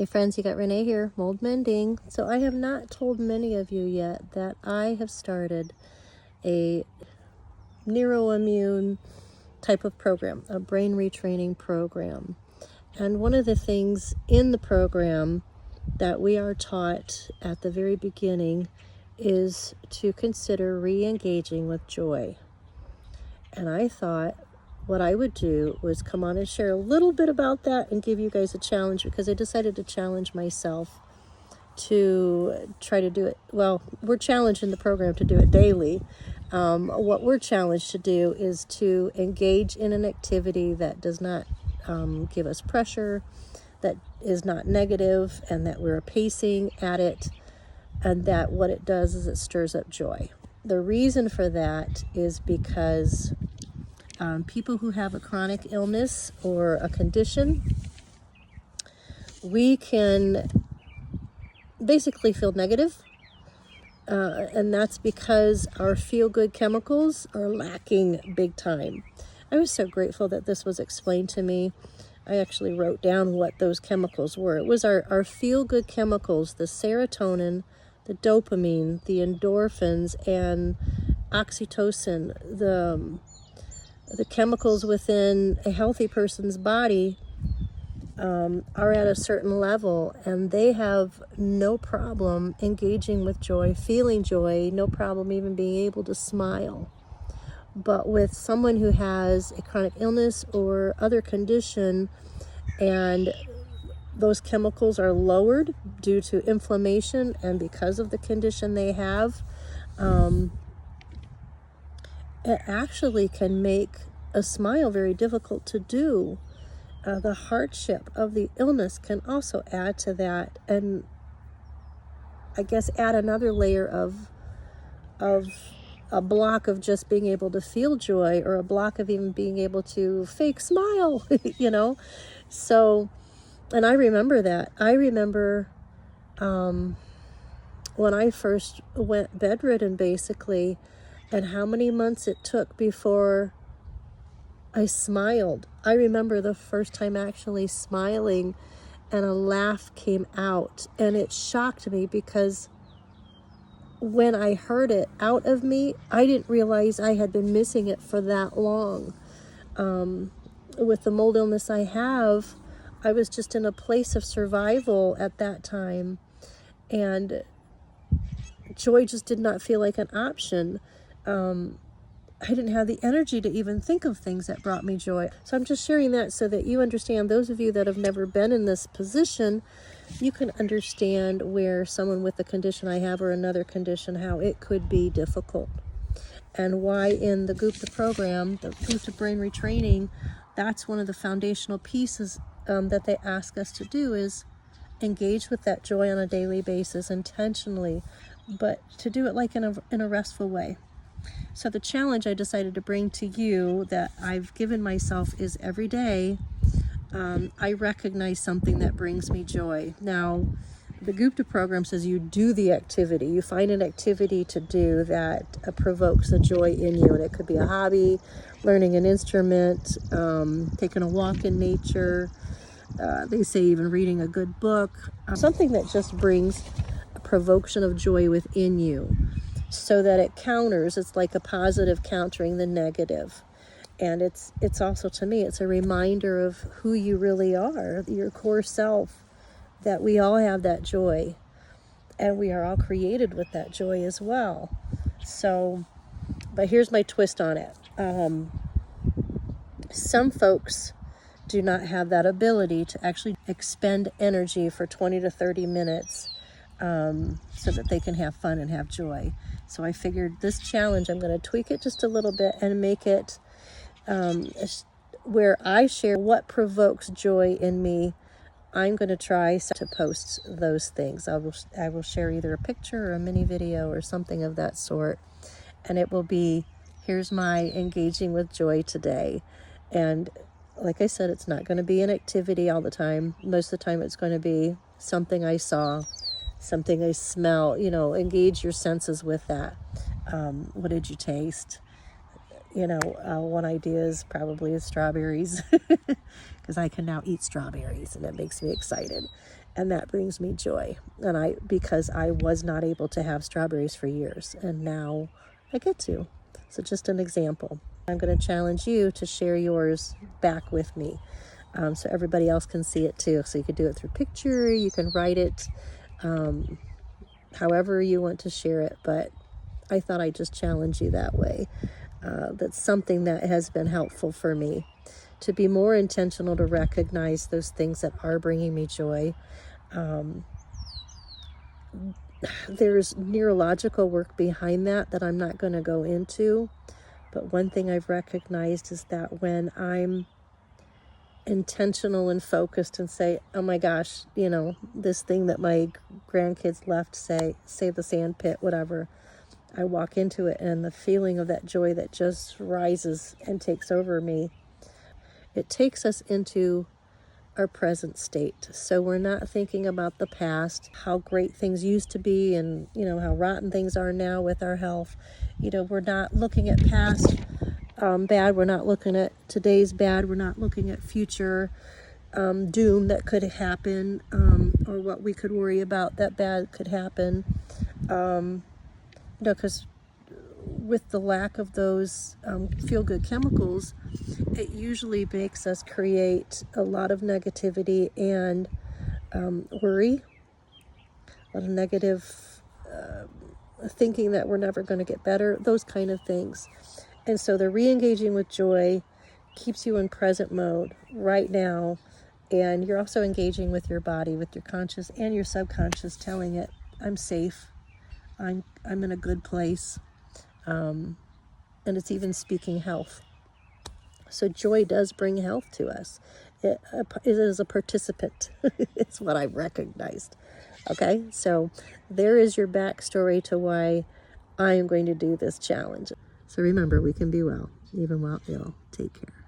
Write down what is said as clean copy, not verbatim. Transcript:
Hey friends, you got Renee here, Mold Mending. So I have not told many of you yet that I have started a neuroimmune type of program, a brain retraining program. And one of the things in the program that we are taught at the very beginning is to consider re-engaging with joy. And I thought what I would do was come on and share a little bit about that and give you guys a challenge, because I decided to challenge myself to try to do it. Well, we're challenged in the program to do it daily. What we're challenged to do is to engage in an activity that does not give us pressure, that is not negative, and that we're pacing at it, and that what it does is it stirs up joy. The reason for that is because people who have a chronic illness or a condition, we can basically feel negative, and that's because our feel-good chemicals are lacking big time. I was so grateful that this was explained to me. I actually wrote down what those chemicals were. It was our feel-good chemicals, the serotonin, the dopamine, the endorphins, and oxytocin, the chemicals within a healthy person's body are at a certain level, and they have no problem engaging with joy, feeling joy, no problem even being able to smile. But with someone who has a chronic illness or other condition, and those chemicals are lowered due to inflammation and because of the condition they have, it actually can make a smile very difficult to do. The hardship of the illness can also add to that, and I guess add another layer of a block of just being able to feel joy, or a block of even being able to fake smile, So, and I remember that. I remember when I first went bedridden, basically, and how many months it took before I smiled. I remember the first time actually smiling and a laugh came out, and it shocked me because when I heard it out of me, I didn't realize I had been missing it for that long. With the mold illness I have, I was just in a place of survival at that time, and joy just did not feel like an option. I didn't have the energy to even think of things that brought me joy. So I'm just sharing that so that you understand, those of you that have never been in this position, you can understand where someone with the condition I have or another condition, how it could be difficult. And why in the Gupta program, the Gupta brain retraining, that's one of the foundational pieces that they ask us to do, is engage with that joy on a daily basis intentionally, but to do it like in a restful way. So the challenge I decided to bring to you that I've given myself is every day I recognize something that brings me joy. Now, the Gupta program says you do the activity. You find an activity to do that provokes a joy in you. And it could be a hobby, learning an instrument, taking a walk in nature. They say even reading a good book. Something that just brings a provocation of joy within you, so that it counters. It's like a positive countering the negative. And it's also, to me, it's a reminder of who you really are, your core self, that we all have that joy, and we are all created with that joy as well. So, but here's my twist on it. Some folks do not have that ability to actually expend energy for 20 to 30 minutes so that they can have fun and have joy. So I figured this challenge, I'm going to tweak it just a little bit and make it where I share what provokes joy in me. I'm going to try to post those things. I will share either a picture or a mini video or something of that sort. And it will be, here's my engaging with joy today. And like I said, it's not going to be an activity all the time. Most of the time it's going to be something I saw, something I smell, engage your senses with that. What did you taste? One idea is probably strawberries, because I can now eat strawberries and it makes me excited. and that brings me joy. And because I was not able to have strawberries for years, and now I get to. So just an example. I'm going to challenge you to share yours back with me, so everybody else can see it too. So you could do it through picture, you can write it, however you want to share it. But I thought I'd just challenge you that way. That's something that has been helpful for me, to be more intentional, to recognize those things that are bringing me joy. There's neurological work behind that I'm not going to go into. But one thing I've recognized is that when I'm intentional and focused and say, oh my gosh, this thing that my grandkids left, say the sand pit, whatever, I walk into it, and the feeling of that joy that just rises and takes over me, it takes us into our present state. So we're not thinking about the past, how great things used to be, and how rotten things are now with our health. We're not looking at past bad. We're not looking at today's bad. We're not looking at future doom that could happen, or what we could worry about that bad could happen. Because with the lack of those feel-good chemicals, it usually makes us create a lot of negativity and worry, a lot of negative thinking that we're never going to get better, those kind of things. And so the re-engaging with joy keeps you in present mode right now, and you're also engaging with your body, with your conscious and your subconscious, telling it, I'm safe, I'm in a good place, and it's even speaking health. So joy does bring health to us. It is a participant. It's what I've recognized. Okay, so there is your backstory to why I am going to do this challenge. So remember, we can be well, even while ill. Take care.